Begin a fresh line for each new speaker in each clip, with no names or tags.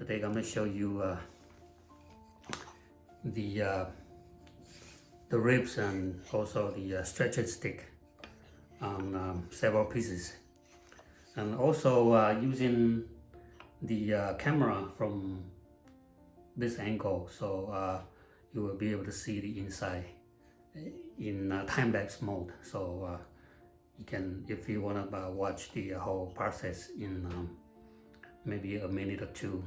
Today I'm going to show you the ribs and also the stretcher stick on several pieces, and also using the camera from this angle, so you will be able to see the inside in time-lapse mode. So you can, if you want to watch the whole process in maybe a minute or two,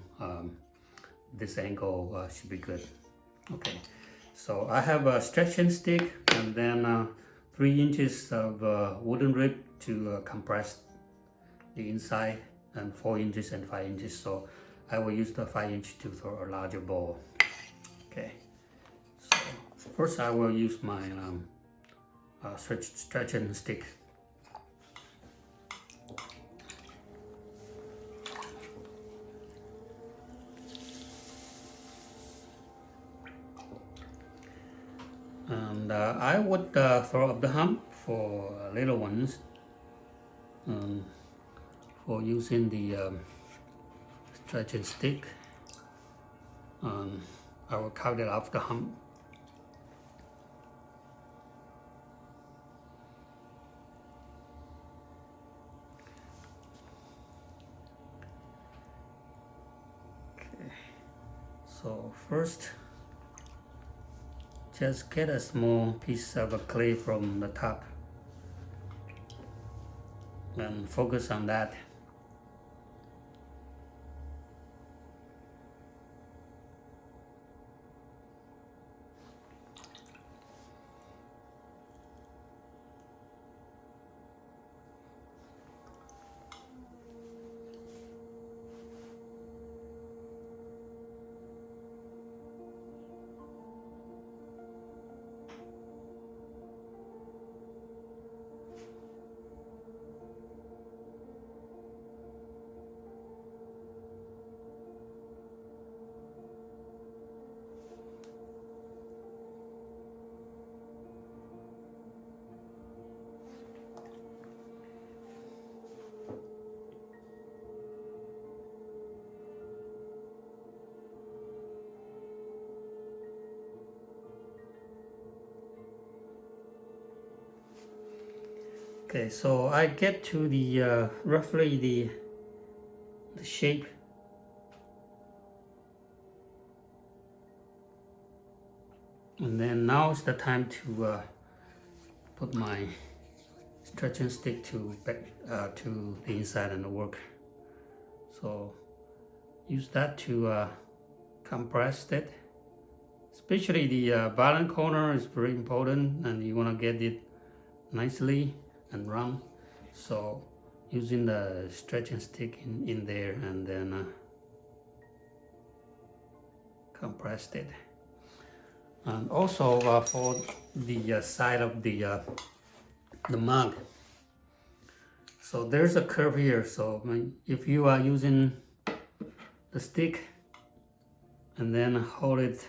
this angle should be good. Okay, so I have a stretching stick and then 3 inches of wooden rib to compress the inside, and 4 inches and 5 inches. So I will use the 5-inch to throw a larger ball. Okay, so first I will use my stretching stick. And I would throw up the hump for little ones, for using the stretching stick. I will cut it off the hump. Okay, so first, just get a small piece of clay from the top and focus on that. Okay, so I get to the roughly the shape. And then now is the time to put my stretching stick to the inside and the work. So use that to compress it. Especially the bottom corner is very important, and you want to get it nicely and round. So using the stretching stick in there, and then compressed it. And also for the side of the mug, so there's a curve here. So if you are using the stick and then hold it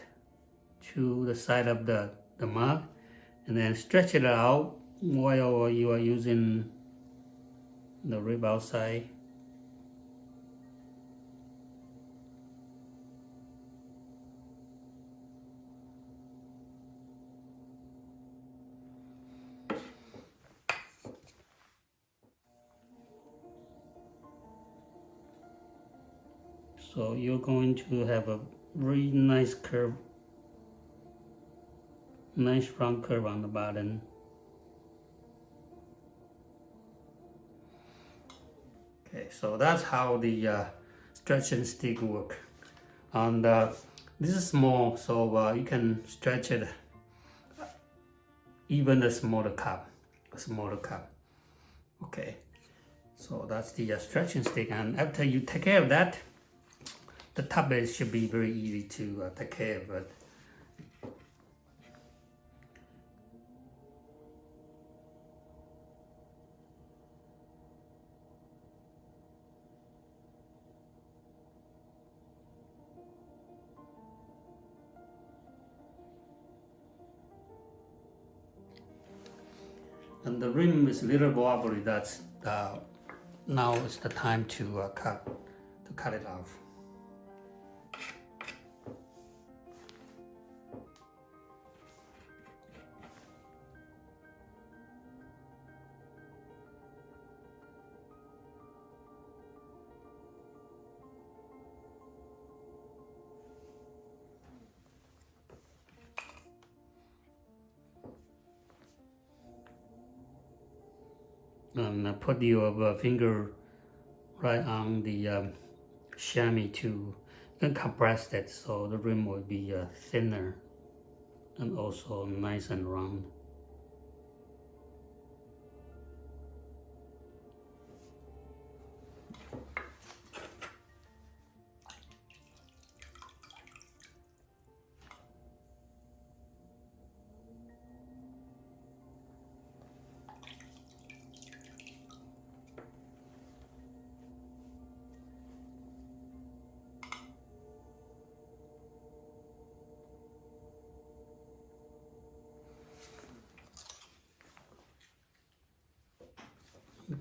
to the side of the mug and then stretch it out while you are using the rib outside. So you're going to have a very nice curve, nice round curve on the bottom. Okay, so that's how the stretching stick work. And this is small, so you can stretch it even a smaller cup. Okay, so that's the stretching stick. And after you take care of that, the top base should be very easy to take care of it. And the rim is a little wobbly. That's now is the time to cut it off. and put your finger right on the chamois to you can compress that so the rim will be thinner and also nice and round.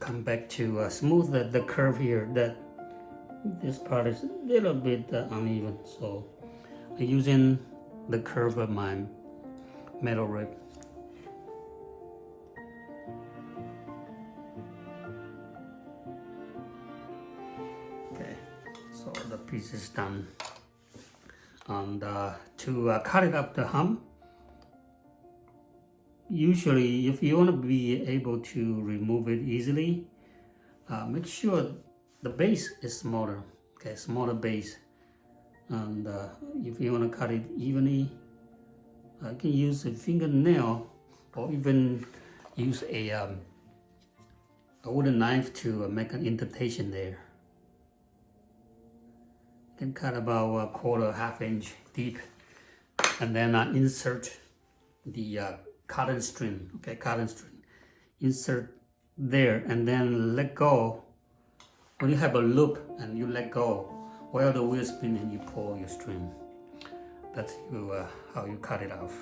Come back to smooth the curve here. That this part is a little bit uneven, so I'm using the curve of my metal rib. Okay, so the piece is done. And to cut it up the hump, usually if you want to be able to remove it easily, make sure the base is smaller. Okay, smaller base. And if you want to cut it evenly, you can use a fingernail or even use a wooden knife to make an indentation there. You can cut about a quarter, half-inch deep, and then insert the cotton string. Okay, cotton string. Insert there, and then let go. When you have a loop and you let go, while the wheel spinning, you pull your string. That's how you cut it off.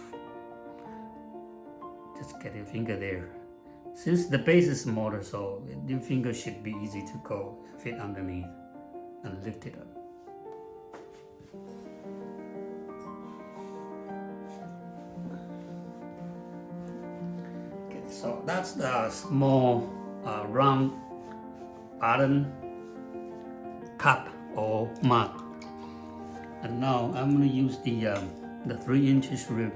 Just get your finger there. Since the base is smaller, so your finger should be easy to go fit underneath and lift it up. Okay, so that's the small round bottom cup or mug. And now I'm going to use the 3 inches rib.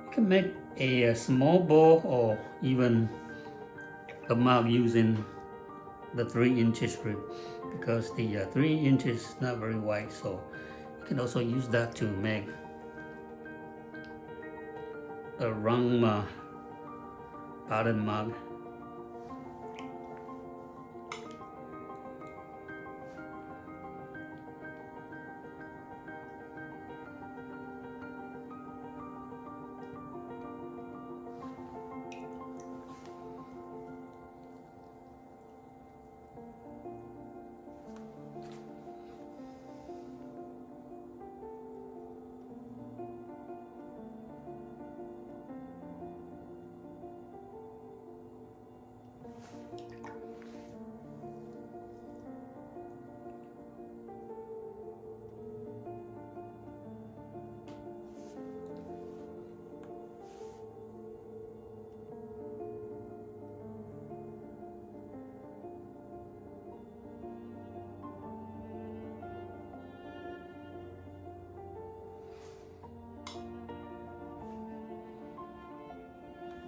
You can make a small bowl or even a mug using the 3 inches rib, because the 3 inches is not very wide, so you can also use that to make a round bottom mug.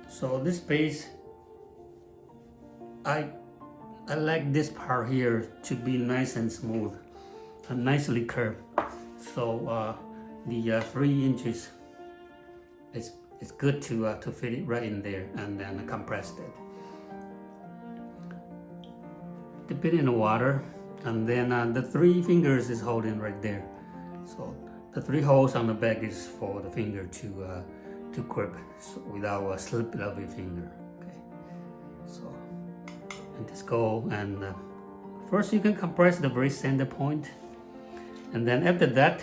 So this base, I like this part here to be nice and smooth and nicely curved. So the 3 inches it's good to fit it right in there, and then compress it. Dip it in the water, and then the 3 fingers is holding right there. So the 3 holes on the back is for the finger to grip, so without slipping of your finger. Okay, so and just go and first you can compress the very center point, and then after that,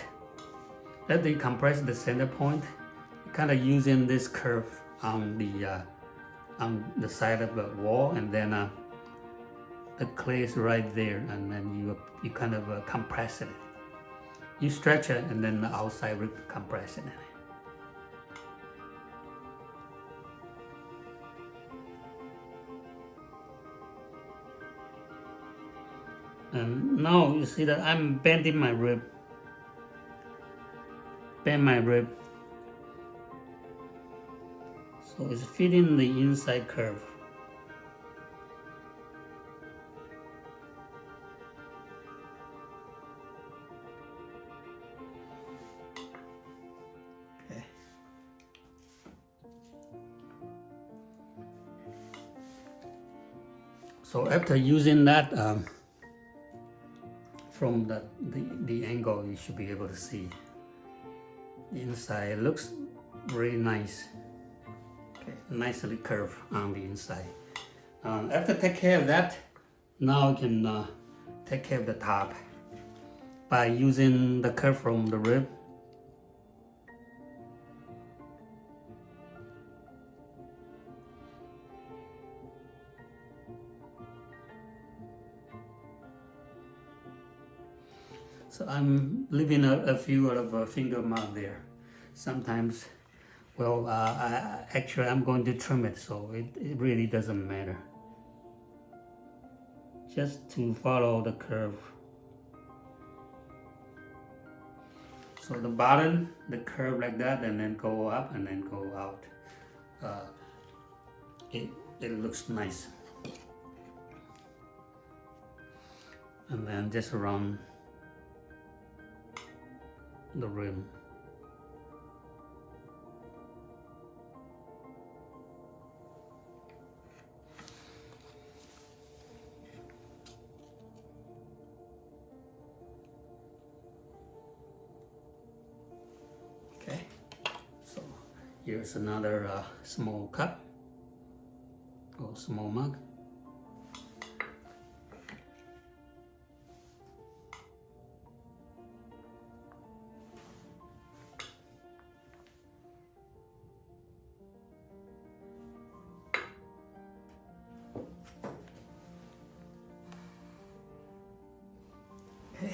after you compress the center point, kind of using this curve on the side of the wall, and then the clay is right there, and then you kind of compress it. You stretch it, and then the outside compress it. And now you see that I'm bending my rib. bend my rib so it's fitting the inside curve. Okay. So after using that, from the angle, you should be able to see the inside. It looks really nice. Okay, nicely curved on the inside. After take care of that, now you can take care of the top by using the curve from the rib. So I'm leaving a few of a finger mark there. Sometimes, well, actually I'm going to trim it, so it really doesn't matter. Just to follow the curve. So the bottom, the curve like that, and then go up and then go out. It looks nice. And then just around the rim. Okay, so here's another small cup or small mug. Okay.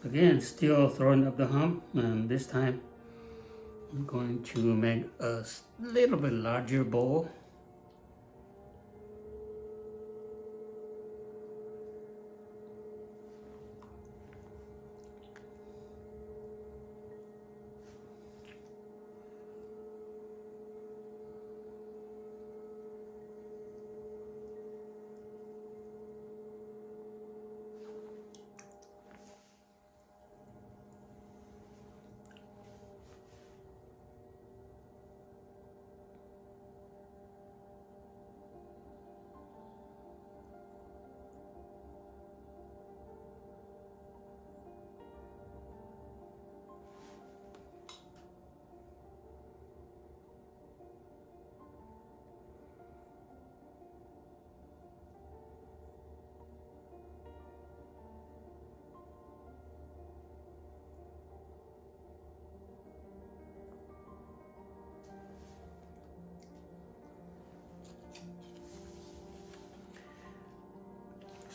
Again, still throwing up the hump, and this time I'm going to make a little bit larger bowl.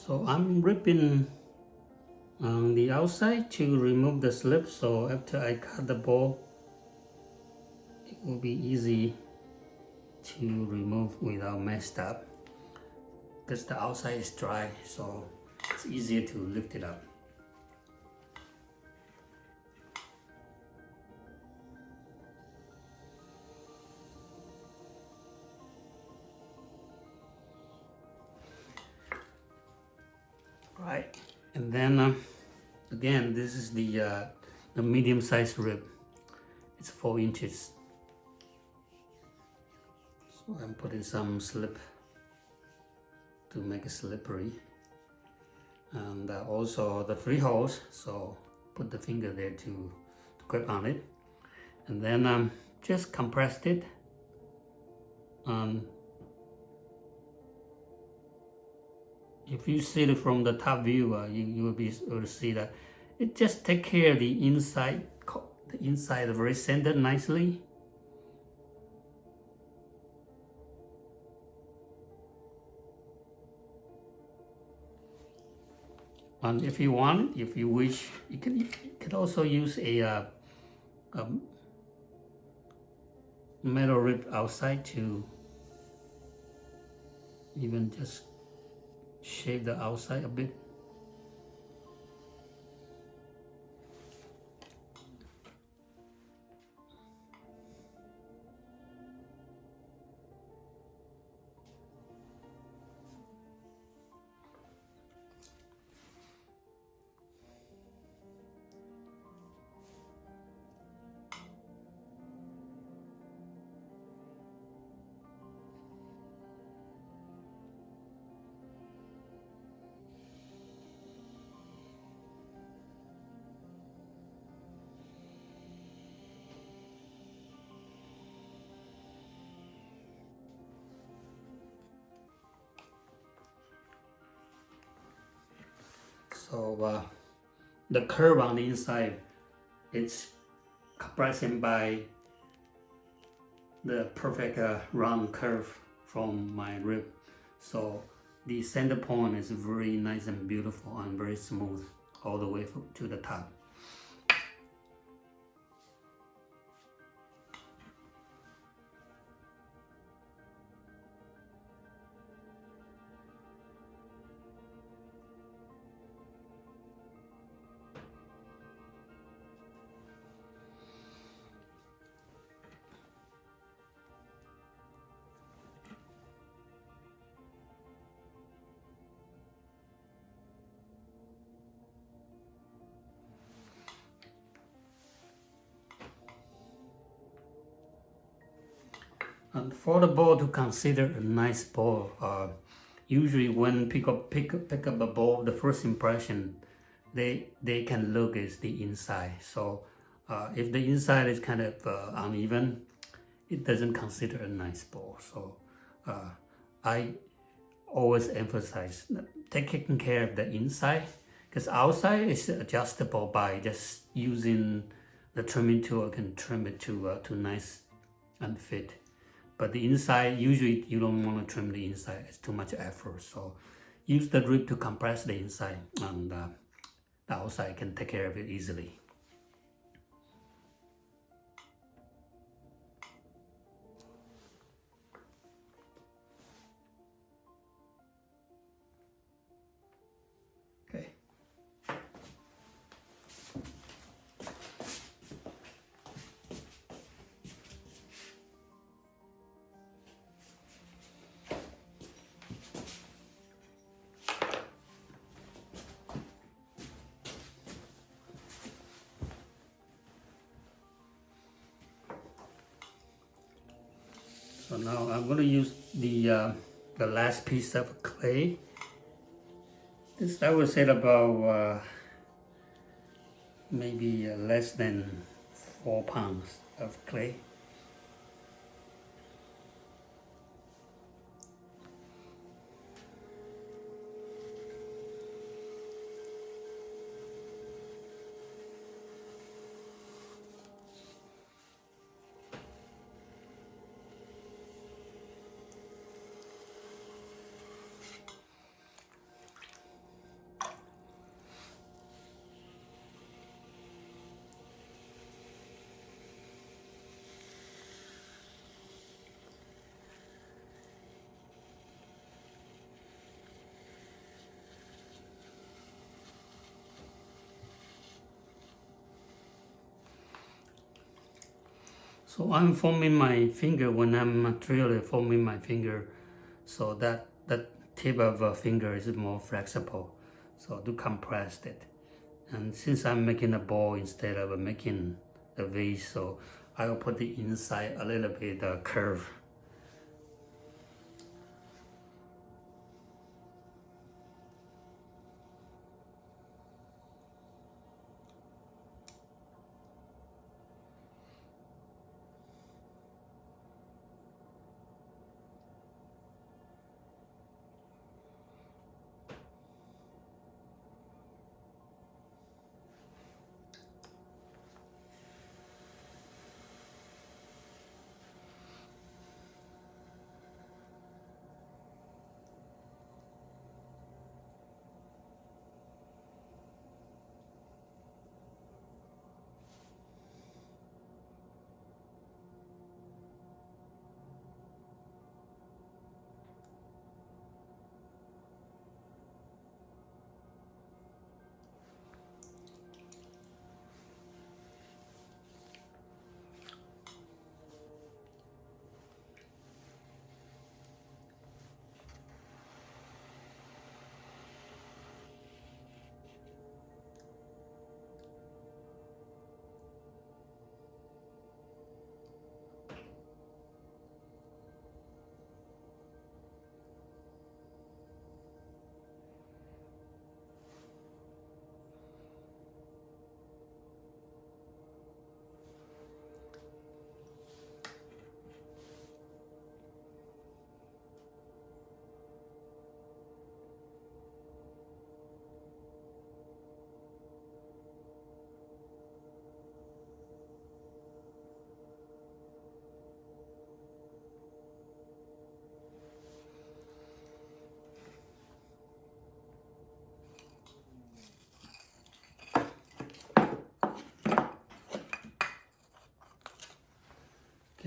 So I'm ripping on the outside to remove the slip, so after I cut the bowl, it will be easy to remove without messed up, because the outside is dry, so it's easier to lift it up. Right, and then again, this is the medium-sized rib. It's 4 inches. So I'm putting some slip to make it slippery, and also the 3 holes. So put the finger there to grip on it, and then just compressed it. If you see it from the top view, you will be able to see that it just take care of the inside the inside very centered nicely. And if you want, if you wish, you can also use a metal rib outside to even just shave the outside a bit. So the curve on the inside, it's compressing by the perfect round curve from my rib. So the center point is very nice and beautiful and very smooth all the way to the top. And for the bowl to consider a nice bowl, usually when pick up a bowl, the first impression they can look is the inside. So if the inside is kind of uneven, it doesn't consider a nice bowl. So I always emphasize taking care of the inside, because outside is adjustable by just using the trimming tool. You can trim it to nice and fit. But the inside, usually you don't want to trim the inside, it's too much effort. So use the rib to compress the inside, and the outside can take care of it easily. Okay. So now I'm going to use the last piece of clay. This I would say about maybe less than 4 pounds of clay. So I'm forming my finger when I'm drilling, forming my finger, so that tip of a finger is more flexible, so to compress it. And since I'm making a ball instead of making a vase, so I will put the inside a little bit curve.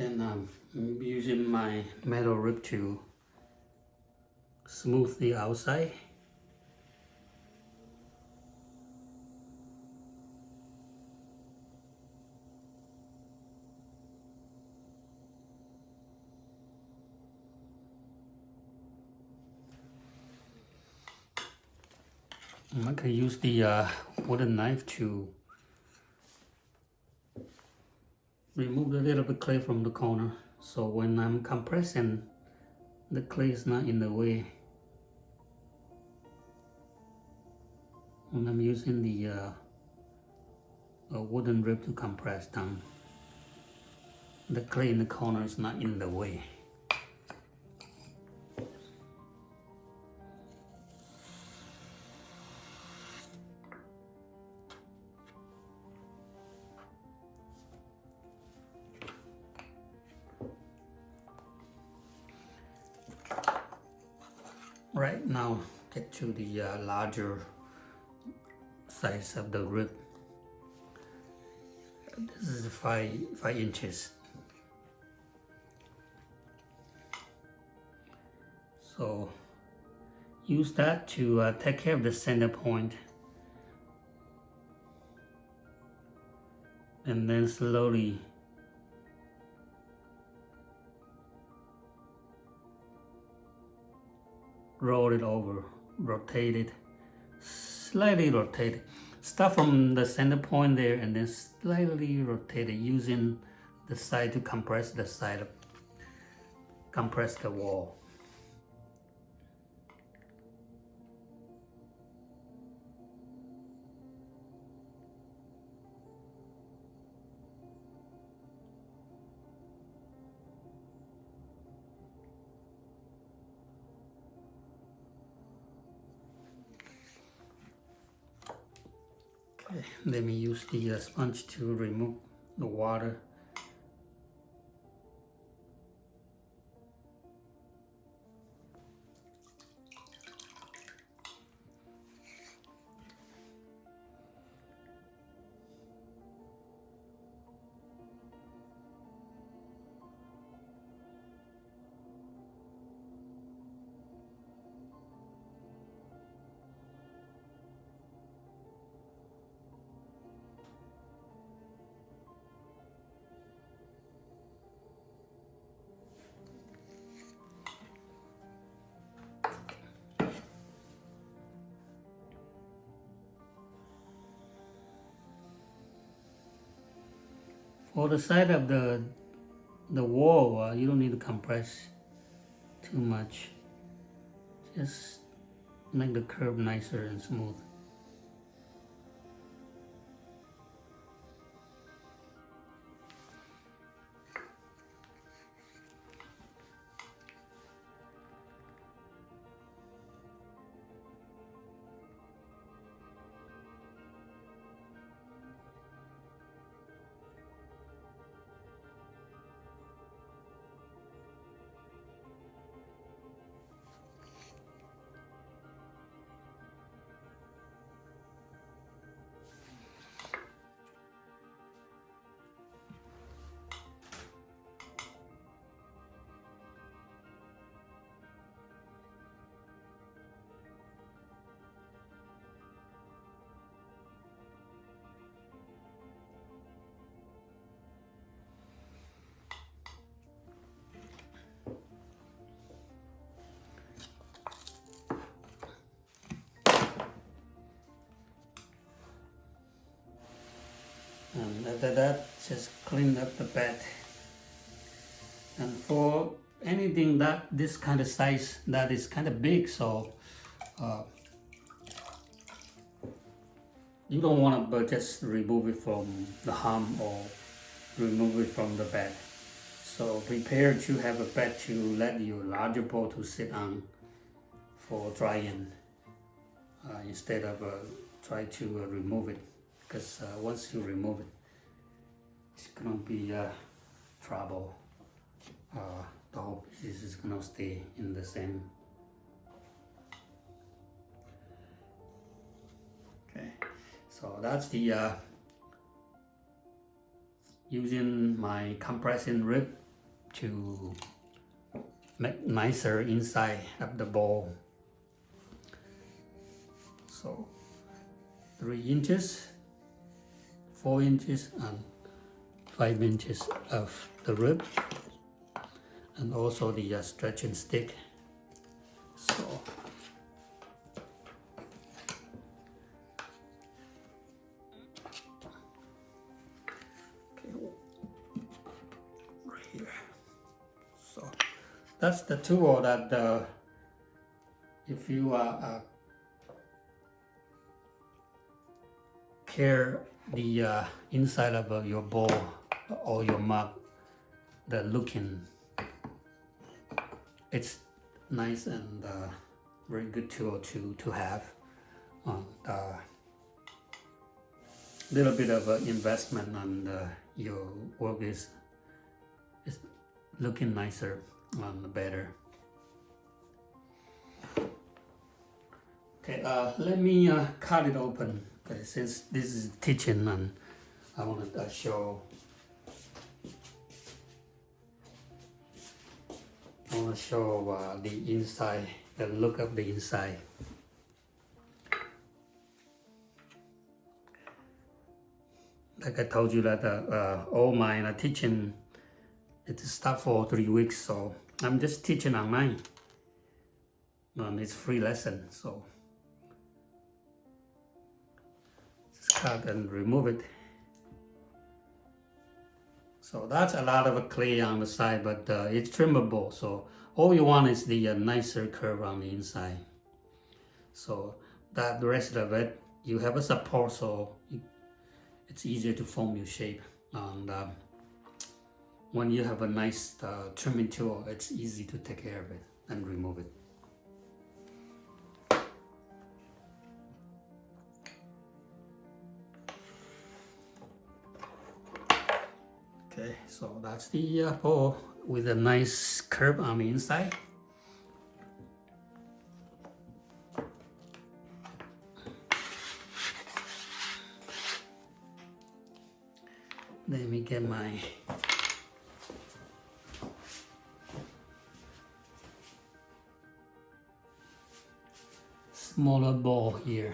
Then I'm using my metal rib to smooth the outside. I can use the wooden knife to remove a little bit clay from the corner, so when I'm compressing, the clay is not in the way. When I'm using the wooden rib to compress down, the clay in the corner is not in the way. Right now, get to the larger size of the rib. This is 5 inches. So use that to take care of the center point, and then slowly roll it over, rotate it, slightly rotate it. Start from the center point there and then slightly rotate it, using the side to compress the side, compress the wall. Okay, let me use the sponge to remove the water. For the side of the wall, you don't need to compress too much. Just make the curve nicer and smooth. And after that, just clean up the bed. And for anything that this kind of size, that is kind of big, so you don't want to just remove it from the hum or remove it from the bed. So prepare to have a bed to let your larger bowl to sit on for drying, instead of try to remove it, because once you remove it, it's gonna be trouble. The whole piece is gonna stay in the same. Okay, so that's the using my compressing rib to make nicer inside of the bowl. So 3 inches, 4 inches, and 5 inches of the rib, and also the stretching stick. So right here. So that's the tool that if you care the inside of your bowl or your mug, the looking, it's nice and very good tool to have. Little bit of investment, and your work is looking nicer and better. Okay, let me cut it open. Okay, since this is teaching, and I want to show. I want to show the inside, the look of the inside. Like I told you that all my teaching, it stopped for 3 weeks, so I'm just teaching online. It's free lesson, so just cut and remove it. So that's a lot of clay on the side, but it's trimmable. So all you want is the nicer curve on the inside. So that the rest of it, you have a support, so it's easier to form your shape. And when you have a nice trimming tool, it's easy to take care of it and remove it. Okay, so that's the bowl with a nice curve on the inside. Let me get my smaller bowl here.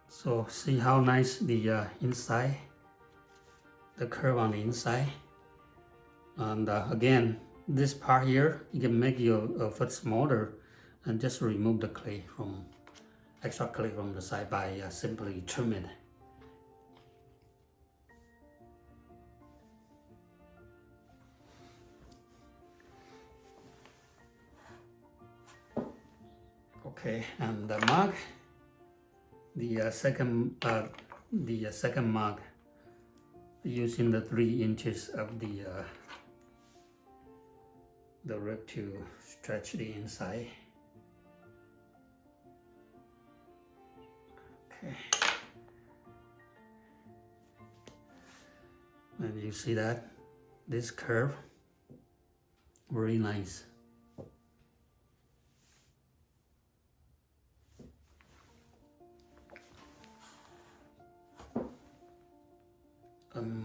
So see how nice the inside, the curve on the inside. And again, this part here, you can make your foot smaller and just remove the clay from, extra clay from the side by simply trim it. Okay, and the mug. The second mug, using the 3 inches of the rib to stretch the inside. Okay, and you see that this curve, very nice.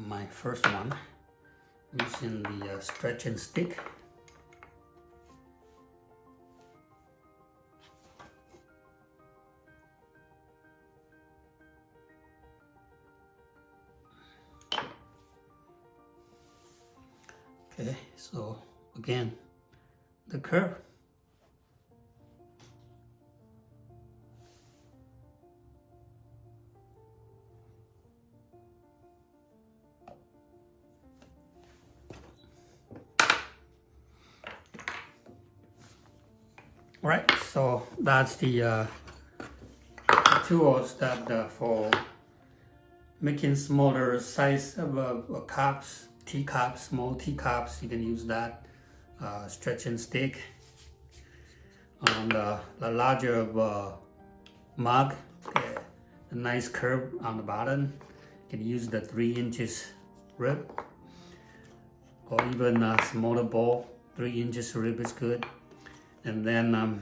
My first one, using the stretching stick. Okay, so again, the curve. Right, so that's the tools that for making smaller size of cups, teacups, small teacups. You can use that. stretching stick. On the larger mug, okay, a nice curve on the bottom. You can use the 3 inches rib, or even a smaller bowl. 3 inches rib is good. And then a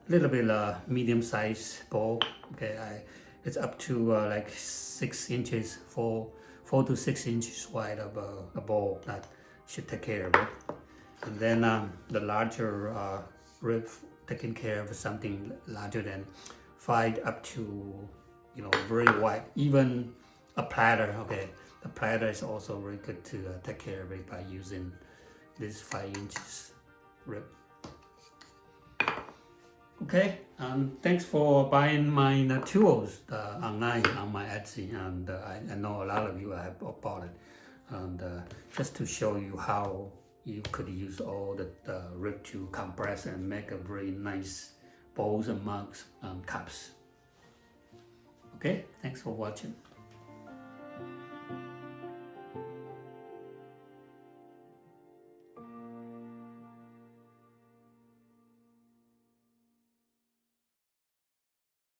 little bit medium size bowl. Okay, it's up to like 6 inches, 4 to 6 inches wide of a bowl. That should take care of it. And then the larger rib, taking care of something larger than 5 up to, you know, very wide. Even a platter. Okay, the platter is also very good to take care of it by using this 5 inches rib. Okay, thanks for buying my tools online on my Etsy, and I know a lot of you have bought it, and just to show you how you could use all the rib to compress and make a very nice bowls and mugs and cups. Okay, thanks for watching.